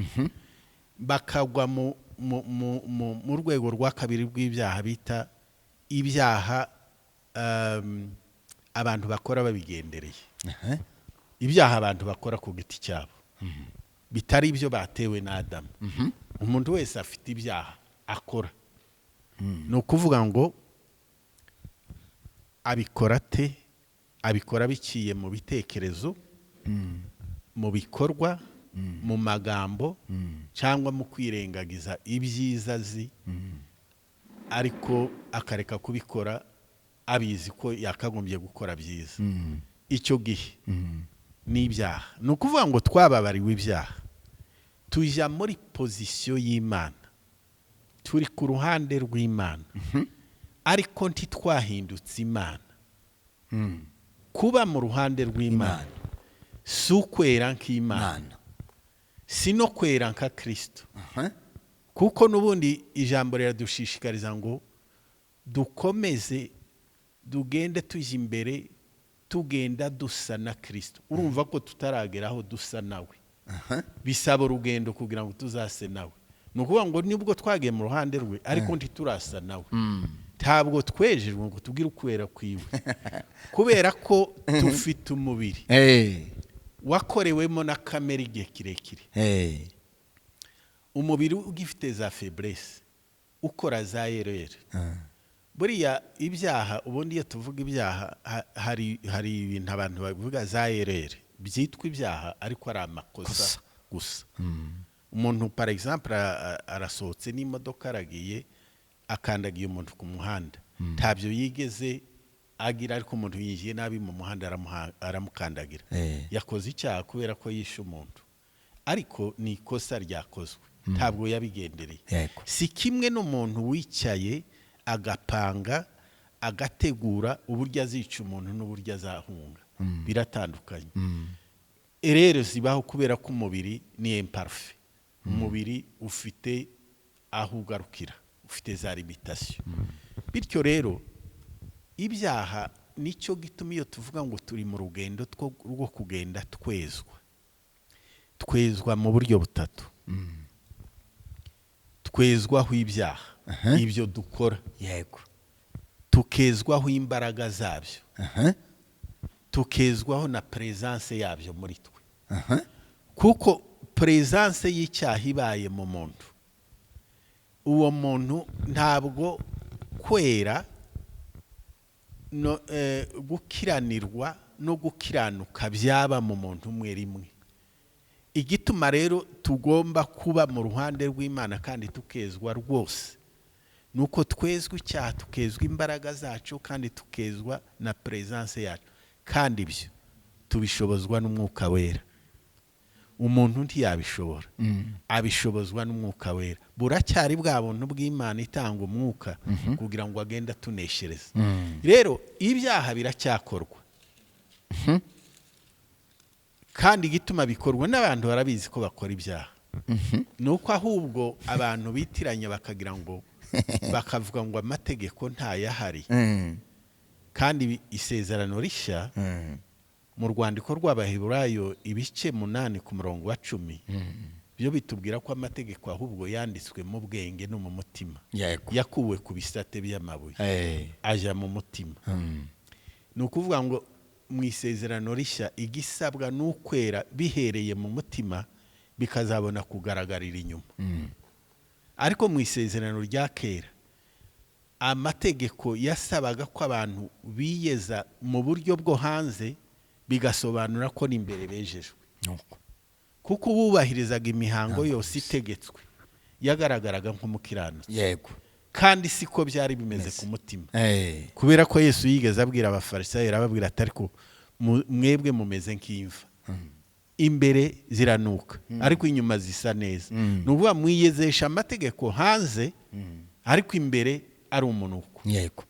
bakagwa mu rwego rwa kabiri rw'ibyaha bita ibyaha abantu bakora babigendereye. ibyaha abantu bakora ku giti cyabo bitari ibyo batewe na Adamu. umuntu wese afite ibyaha akora. ni ukuvuga ngo abikora te abikora biciye mu bitekerezo, mu bikorwa, mu magambo, cyangwa mu kwirengagiza ibyiza azi, ariko akareka kubikora abizi ko yakagombye gukora byiza. icyo gihe ni ibyaha. ni ukuvuga ngo twababariwe ibyaha, tujya muri pozisiyo y'Imana, turi ku ruhande rw'Imana, ariko ntitwahindutse Imana. kuba mu ruhande rw'Imana si ukwera nk'Imana, si no kwera nka Kristo. kuko n'ubundi ijambo riradushishikariza ngo dukomeze tugende tujya imbere tugenda dusa na Kristo. urumva ko tutarageraho dusa nawe, bisaba urugendo kugira ngo tuzase nawe. ni ukuvuga ngo nibwo twagiye mu ruhande rwe ariko ntiturasa nawe. ntabwo twejejwe ngo tubwire ukwera kwiwe kubera ko dufite umubiri wakorewemo na kamere igihe kirekire. umubiri ugifite za faiblesse, ukora za erreur. buriya ibyaha, ubundi iyo tuvuga ibyaha hari ibintu abantu bavuga za erreur byitwa ibyaha ariko ari amakosa gusa. umuntu par exemple arasohotse n'imodoka aragiye akandagiye umuntu ku muhanda, ntabyo yigeze agira, ariko umuntu yinjiye nabi mu muhanda aramukandagira. yakoze icyaha kubera ko yishe umuntu, ariko ni ikosa ryakozwe, ntabwo yabigendereye. si kimwe n'umuntu wicaye agapanga agategura uburyo azica umuntu n'uburyo azahunga. biratandukanye. rero zibaho kubera ko umubiri ni imparfait. umubiri ufite aho ugarukira, ufite za limitation. bityo rero ibyaha nicyo gituma iyo tuvuga ngo turi mu rugendo rwo kugenda twezwa mu buryo butatu. twezwaho ibyaha ibyo dukora, yego, tukezwaho imbaraga zabyo, tukezwaho na presence yabyo muri twe. kuko presence y'icyaha ibaye mu muntu, uwo muntu ntabwo kwera no gukiranirwa no gukiranuka byaba mu muntu umwe rimwe. igituma rero tugomba kuba mu ruhande rw'Imana kandi tukezwa rwose, nuko twezwa icyaha, tukezwa imbaraga zacu, kandi tukezwa na presence yacu. kandi ibyo tubishobozwa n'umwuka wera. umuntu ntiyabishobora, abishobozwa n'umwuka wera. buracyari bwa buntu bw'Imana itanga umwuka kugira ngo agende atuneshereza. rero ibyaha biracyakorwa, kandi igituma bikorwa n'abantu barabizi ko bakora ibyaha. nuko ahubwo abantu bitiranya bakagira ngo bakavuga ngo amategeko ntayahari. kandi isezerano rishya mu rwandiko rw'Abaheburayo ibice 8 ku murongo wa 10 byo bitubwira ko amategeko ahubwo yanditswe mu bwenge no mu mutima, yakuwe ku bisate by'amabuye aja mu mutima. ni ukuvuga ngo mu isezerano rishya igisabwa n'ukwera bihereye mu mutima bikazabona kugaragarira inyuma. ariko mu isezerano rya kera amategeko yasabaga ko abantu biyeza mu buryo bwo hanze, bigasobanura ko n'imbere bejejwe. kuko bubahirizaga imihango yose itegetswe yagaragaraga nk'umukiranutsi. yego, kandi siko byari bimeze ku mutima. kubera ko Yesu yigeze abwira abafarisayo, arababwira ati ariko mwebwe mumeze nk'imva, imbere ziranuka ariko inyuma zisa neza. ni ukuvuga mwiyezesha amategeko hanze ariko imbere ari umunuko. yego,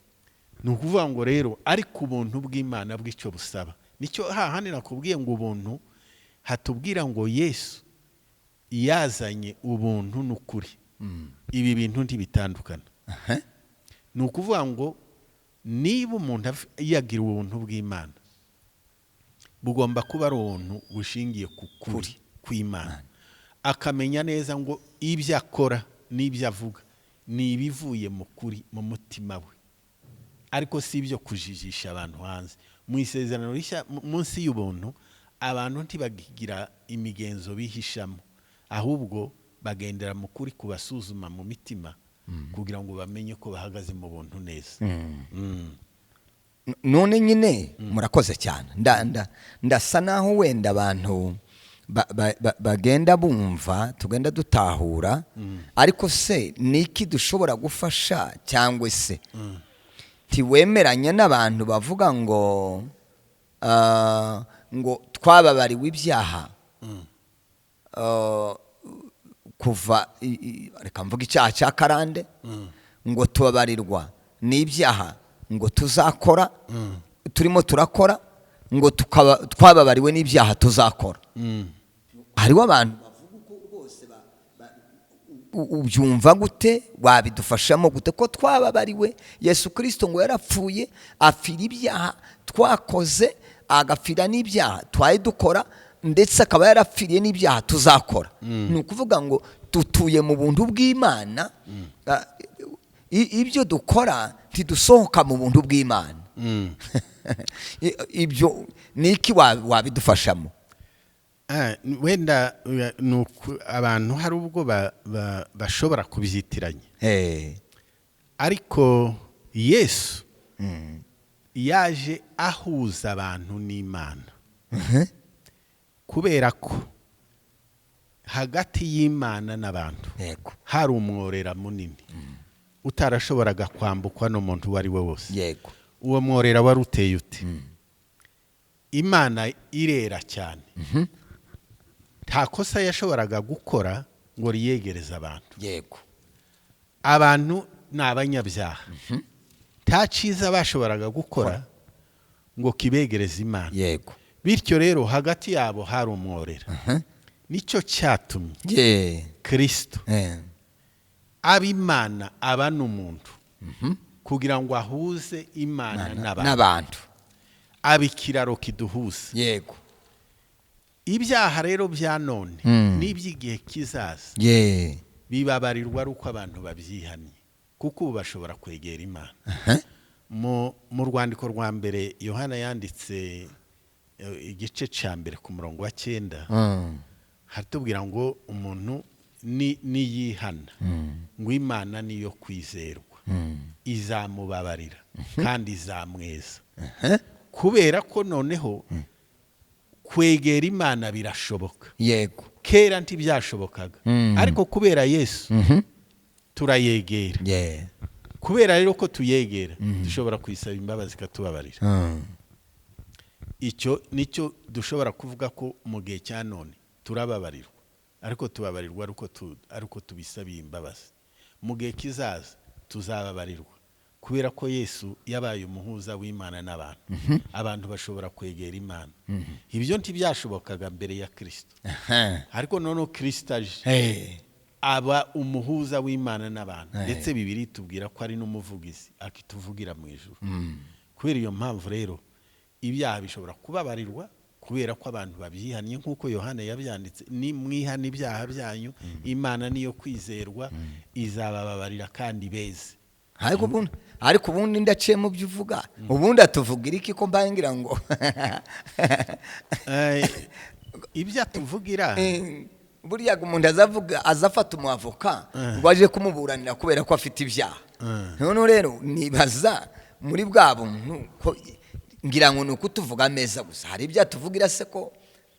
ni ukuvuga ngo rero ariko ubuntu bw'Imana bw'icyo busaba nicyo hahandi nakubwiye ngo ubuntu hatubwira ngo Yesu yazanye ubuntu n'ukuri. Ibi bintu ntibitandukana. Ni ukuvuga ngo niba umuntu yagira ubuntu bw'Imana bugomba kuba ari ubuntu bushingiye ku kuri kw'Imana, akamenya neza ngo ibyo akora n'ibyo avuga ni ibivuye mu kuri mu mutima we, ariko si ibyo kujijisha abantu hanze. Mu isezerano rishya munsi y'ubuntu abantu ntibagira imigenzo bihishamo, ahubwo bagendera mu kuri kubasuzuma mu mitima kugira ngo bamenye ko bahagaze mu buntu neza. None nyine murakoze cyane, ndasa naho wenda abantu bagenda bumva tugenda dutahura, ariko se niki dushobora gufasha cyangwa se tiwemeranya n'abantu bavuga ngo twababariwe ibyaha kuva reka mvuga icyaha cya karande, ngo tubabarirwa n'ibyaha ngo tuzakora turimo turakora, ngo twababariwe n'ibyaha tuzakora. Hariho abantu bavuga uko rwose ubyumva gute, wabidufashamo gute ko twababariwe? Yesu Kristo ngo yarapfuye afira ibyaha twakoze, agafira n'ibyaha twari dukora, ndetse akaba yarapfiriye n'ibyaha tuzakora. Ni ukuvuga ngo tutuye mu buntu bw'Imana, ibyo dukora ntidusohoka mu buntu bw'Imana. Ibyo niki wabidufashamo? Wenda abantu hari ubwo bashobora kubyitiranya, ariko Yesu yaje ahuza abantu n'Imana, kubera ko hagati y'Imana n'abantu hari umworera munini utarashoboraga kwambukwa n'umuntu uwo ari we wose. Uwo mworera wari uteye ute? Imana irera cyane, nta kosa yashoboraga gukora ngo riyegereze abantu. Abantu ni abanyabyaha, nta cyiza bashoboraga gukora ngo kibegereze Imana. Bityo rero hagati yabo hari umworera. Nicyo cyatumye Kristo aba Imana aba n'umuntu, kugira ngo ahuze Imana n'abantu, aba ikiraro kiduhuza. Ibyaha rero bya none n'iby'igihe kizaza bibabarirwa ari uko abantu babyihannye, kuko ubu bashobora kwegera Imana. Mu rwandiko rwa mbere Yohana yanditse igice cya mbere ku murongo wa 9, hatubwira ngo umuntu niyihana ngo Imana niyo kwizerwa, izamubabarira kandi izamweza. Kubera ko noneho kwegera Imana birashoboka. Kera ntibyashobokaga, ariko kubera Yesu turayegera. Kubera rero ko tuyegera dushobora kwisaba imbabazi ikatubabarira. Icyo nicyo dushobora kuvuga ko mu gihe cya none turababarirwa, ariko tubabarirwa ariko tubisabiye imbabazi. Mu gihe kizaza tuzababarirwa kubera ko Yesu yabaye umuhuza w'Imana n'abantu. Abantu bashobora kwegera Imana. Ibyo ntibyashobokaga mbere ya Kristo, ariko noneho Kristo aje aba umuhuza w'Imana n'abantu, ndetse Bibiliya itubwira ko ari n'umuvugizi akituvugira mu ijuru. Kubera iyo mpamvu rero ibyaha bishobora kubabarirwa kubera ko abantu babyihannye, nk'uko Yohana yabyanditse, ni mwihana ibyaha byanyu, Imana niyo kwizerwa, izabababarira kandi beze. Ariko ubundi ndaciye mu byo uvuga, ubundi atuvugira iki ko mbangira ngo ibyo atuvugira? Buriya umuntu azafata umwavoka ngo aje kumuburanira kubera ko afite ibyaha. Noneho rero nibaza muri bwa buntu ko ngira ngo ni ukutuvuga meza gusa, hari ibyo atuvugira se ko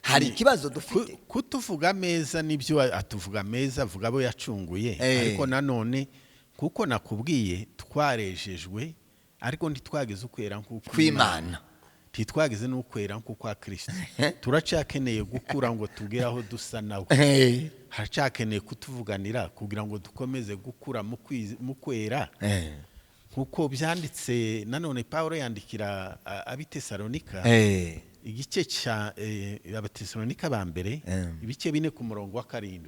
hari ikibazo dufite? Kutuvuga meza nibyo atuvuga meza, avuga abo yacunguye, ariko nanone kuko nakubwiye twarejejwe, ariko ntitwageze ukwera nk'uko Imana, ntitwageze n'ukwera nk'uko kwa Kristo. Turacyakeneye gukura ngo tugere aho dusa nawe. Haracyakeneye kutuvuganira kugira ngo dukomeze gukura mu kwera, nkuko byanditse nanone Pawulo yandikira ab'i Tesalonika igice cya Abatesalonika ba mbere ibice 4 ku murongo wa 7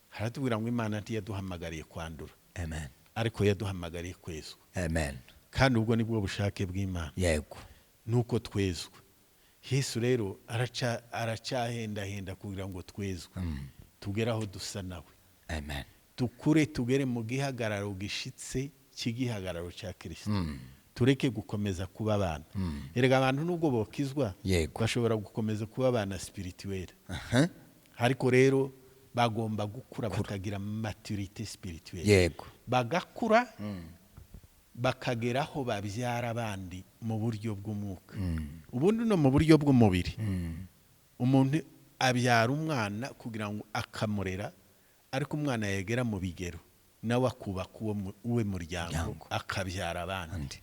haratubwira ngo Imana ntiyaduhamagariye kwandura, amen, ariko yaduhamagariye kwezwa, amen, kandi ubwo nibwo bushake bw'Imana, yego, nuko twezwa. Yesu rero aracahendahenda kugira ngo twezwe, tugeraho dusa nawe, amen, tukure tugere mu gihagararo gishitse cy'igihagararo cya Kristo, tureke gukomeza kuba abana. Erega abantu nubwo bokizwa bashobora gukomeza kuba abana spirituel, ariko rero bagomba gukura bakagira maturité spirituelle, yego, bagakura bakageraho babyara abandi mu buryo bw'umwuka. Ubundi no mu buryo bw'umubiri, umuntu abyara umwana kugira ngo akamurera, ariko umwana yegera mu bigero nawe akubaka uwe muryango akabyara abandi.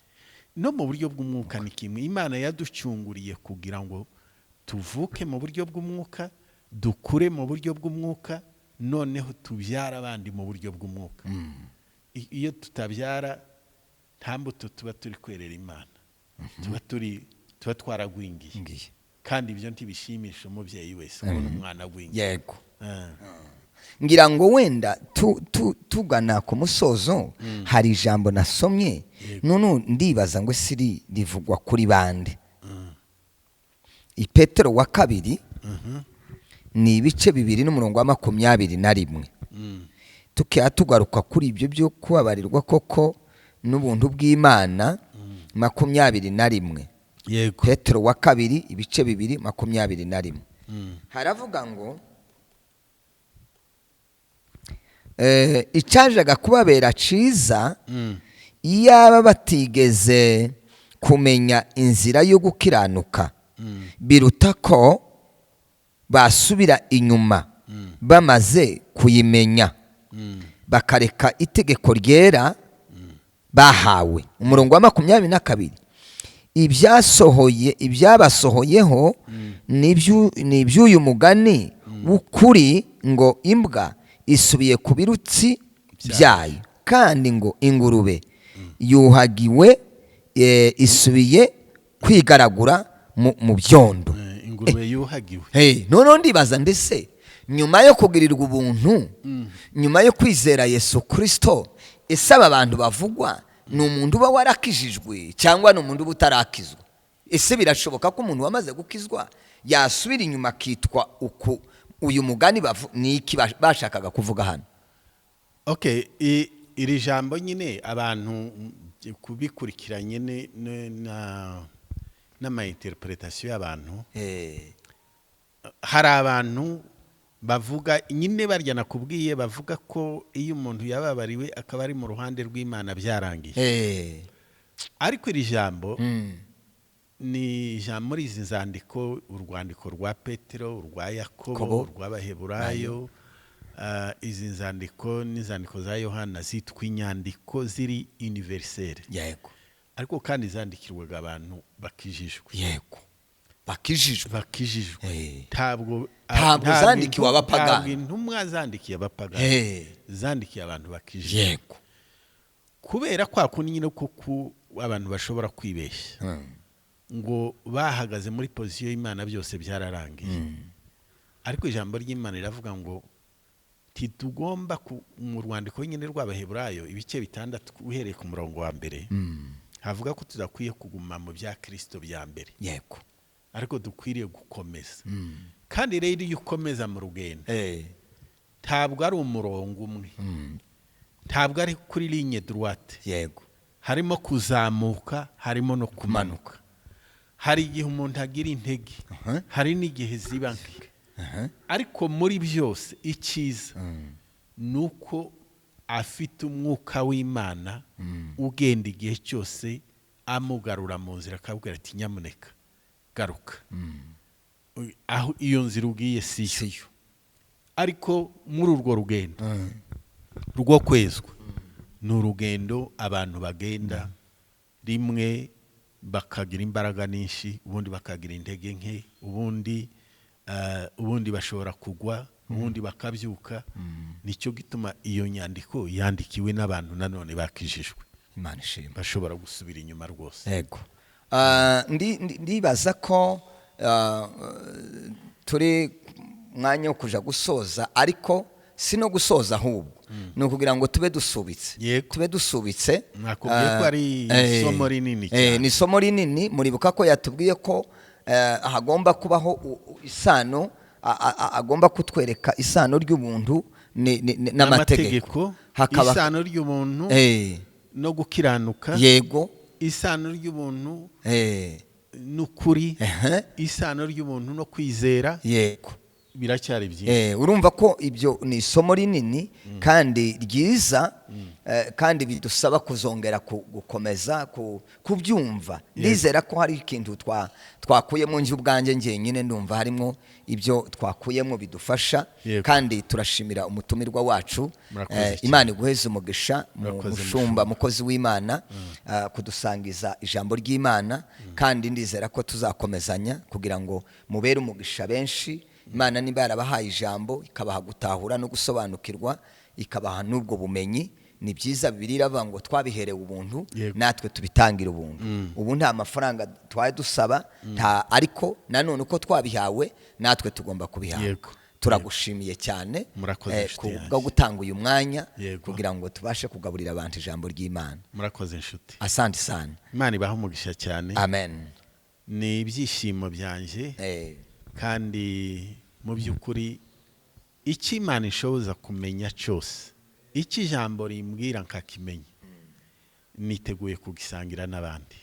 No mu buryo bw'umwuka ni kimwe. Imana yaducunguriye kugira ngo tuvuke mu buryo bw'umwuka, dukure mu buryo bw'umwuka, noneho tubyara abandi mu buryo bw'umwuka. Iyo tutabyara nta mbuto tuba turi kwerera Imana, tuba twaragwingiye, kandi ibyo ntibishimisha umubyeyi wese kubona umwana agwingiye. Yego. Ngira ngo wenda tugana ku musozo hari ijambo nasomye none ndibaza ngo siri rivugwa kuri bande. Petero wa 2 ni ibice 2 n'umurongo wa 21. Tukiya tugaruka kuri ibyo byo kubabarirwa koko n'ubuntu bw'Imana 21. Yego. Petero wa 2 ibice 2 21. Haravuga ngo icyajaga kubabera ciza iyaba batigeze kumenya inzira yo gukiranuka, biruta ko basubira inyuma bamaze kuyimenya, bakareka itegeko ryera bahawe. Umurongo wa 22, ibyabasohoyeho n'iby'uyu mugani w'ukuri ngo imbwa isubiye ku birutsi byayo, kandi ngo ingurube yuhagiwe isubiye kwigaragura mu byondo. Ingurube yuhagiwe. None ndibaza ndetse nyuma yo kugirirwa ubuntu, nyuma yo kwizera Yesu Kristo, ese aba bantu bavugwa ni umuntu uba warakijijwe cyangwa ni umuntu uba utarakizwa? Ese birashoboka ko umuntu wamaze gukizwa yasubira inyuma akitwa uku? Uyu mugani ni iki bashakaga kuvuga hano? Okay, iri jambo nyine abantu kubikurikiranye n'ama interpretation y'abantu, hari abantu bavuga nyine barya nakubwiye, bavuga ko iyo umuntu yababariwe akaba ari mu ruhande rw'Imana byarangiye. Ariko iri jambo ni ijambo muri izi nzandiko, urwandiko rwa Petero, urwa Yakobo, urw'Abaheburayo, izi nzandiko n'inzandiko za Yohana zitwa inyandiko ziri universelle. Yego. Ariko kandi zandikirwaga abantu bakijijwe. Yego. Bakijijwe. Ntabwo zandikiwe abapagani. Ntabwo intumwa zandikiye abapagani. Zandikiye abantu bakijijwe. Yego. Kubera kwa kundi nyine ko abantu bashobora kwibeshya ngo bahagaze muri position y'Imana byose byararangiye. Ariko ijambo ry'Imana riravuga ngo titugomba mu rwandiko nyine rw'Abaheburayo ibice 6 uhereye ku murongo wa 1 havuga ko tudakwiye kuguma mu bya Kristo bya mbere. Yego. Ariko dukwiriye gukomeza. Kandi rero iyo ukomeza mu rugendo, ntabwo ari umurongo umwe, ntabwo ari kuri ligne droite. Yego. Harimo kuzamuka, harimo no kumanuka. Hari igihe umuntu agira intege, hari n'igihe ziba nke. Ariko muri byose icyiza nuko afite umwuka w'Imana ugenda igihe cyose amugarura mu nzira, akabwira ati nyamuneka garuka, aho iyo nzira ugiye siyo. Ariko muri urwo rugendo rwo kwezwa, ni urugendo abantu bagenda rimwe bakagira imbaraga nyinshi, ubundi bakagira intege nke, ubundi bashobora kugwa, ubundi bakabyuka. Nicyo gituma iyo nyandiko yandikiwe n'abantu nanone bakijijwe. Imana ishimwe. Bashobora gusubira inyuma rwose. Yego. Ndibaza ko turi mwanya wo kuja gusoza, ariko si no gusoza ahubwo ni ukugira ngo tube dusubitse. Yego. Tube dusubitse. Nakubwiye ko ari isomo rinini cyane. Ni isomo rinini. Muribuka ko yatubwiye ko hagomba kubaho isano, agomba kutwereka isano ry'ubuntu n'amategeko. Hakaba isano ry'ubuntu no gukiranuka. Yego. Isano ry'ubuntu n'ukuri. Isano ry'ubuntu no kwizera. Yego. Biracyari byinshi. Urumva ko ibyo ni isomo rinini kandi ryiza, kandi bidusaba kuzongera gukomeza kubyumva. Ndizera ko hari ikintu twakuyemo njye ubwanjye ngenyine, ndumva harimo ibyo twakuyemo bidufasha. Kandi turashimira umutumirwa wacu. Imana iguheze umugisha, mushumba mukozi w'Imana, kudusangiza ijambo ry'Imana, kandi ndizera ko tuzakomezanya kugira ngo mubere umugisha benshi. Imana niba yarabahaye ijambo ikabaha gutahura no gusobanukirwa, ikabaha n'ubwo bumenyi, ni byiza. Bibiliya iravuga ngo twabiherewe ubuntu, natwe tubitangira ubuntu. Ubu nta mafaranga twaye dusaba, ariko nanone uko twabihawe natwe tugomba kubihabwa. Turagushimiye cyane kubwo gutanga uyu mwanya kugira ngo tubashe kugaburira abantu ijambo ry'Imana. Murakoze inshuti. Asante sana. Imana ibahe umugisha cyane. Amen. Ni ibyishimo byanje. Kandi mu by'ukuri icyo Imana ishoboza kumenya cyose, icyo ijambo rimbwira nkakimenya, niteguye kugisangira n'abandi.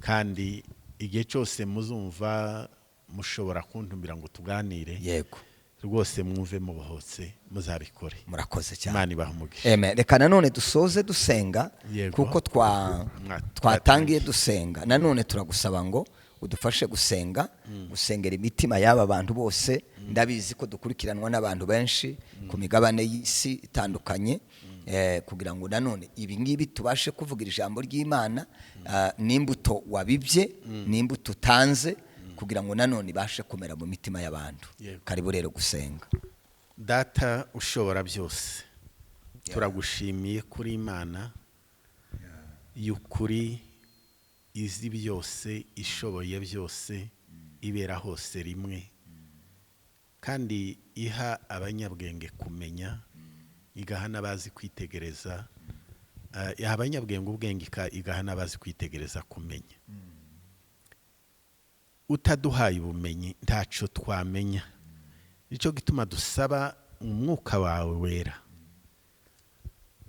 Kandi igihe cyose muzumva mushobora kuntumira ngo tuganire, yego, rwose mwumve mubohotse muzabikore. Murakoze cyane. Imana ibahe umugisha. Amen. Reka nanone dusoze dusenga, kuko twatangiye dusenga. Nanone turagusaba ngo udufashe gusenga, gusengera imitima y'aba bantu bose. Ndabizi ko dukurikiranwa n'abantu benshi ku migabane y'isi itandukanye, kugira ngo nanone ibi ngibi tubashe kuvugira ijambo ry'Imana, n'imbuto wabibye, n'imbuto utanze, kugira ngo nanone ibashe kumera mu mitima y'abantu. Karibu rero gusenga. Data ushobora byose, turagushimiye kuri Imana y'ukuri, izi byose, ishoboye byose, ibera hose rimwe, kandi iha abanyabwenge kumenya, igaha n'abazi kwitegereza, iha abanyabwenge ubwenge, igaha n'abazi kwitegereza kumenya. Utaduhaye ubumenyi ntaco twamenya. Nicyo gituma dusaba umwuka wawe wera.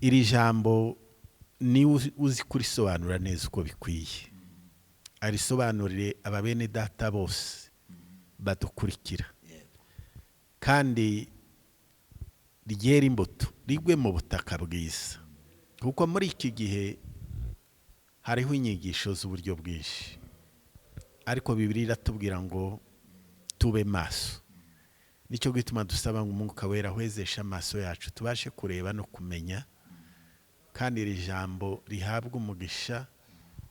Iri jambo ni uzi kurisobanura neza uko bikwiye. Arisobanurire ababene data bose badukurikira, kandi ryera imbuto, rigwe mu butaka bwiza, kuko muri iki gihe hariho inyigisho z'uburyo bwinshi, ariko Bibiliya iratubwira ngo tube maso. Nicyo gituma dusaba ngo umwuka wera ahwezeshe amaso yacu, tubashe kureba no kumenya, kandi iri jambo rihabwa umugisha,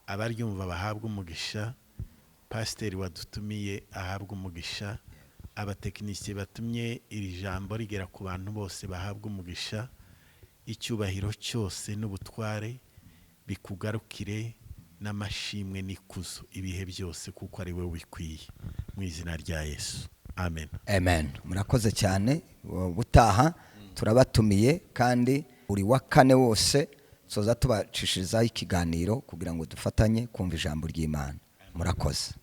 abaryumva bahabwa umugisha, pasiteri wadutumiye ahabwa umugisha, abatekinisiye batumye iri jambo rigera ku bantu bose bahabwa umugisha. Icyubahiro cyose n'ubutware bikugarukire, n'amashimwe n'ikuzo ibihe byose, kuko ari we wikwiye, mu izina rya Yesu. Amen. Amen. Murakoze cyane. Gutaha turabatumiye, kandi uri wa kane wose soza tubacishirizaho ikiganiro kugira ngo dufatanye kumva ijambo ry'Imana. Murakoze.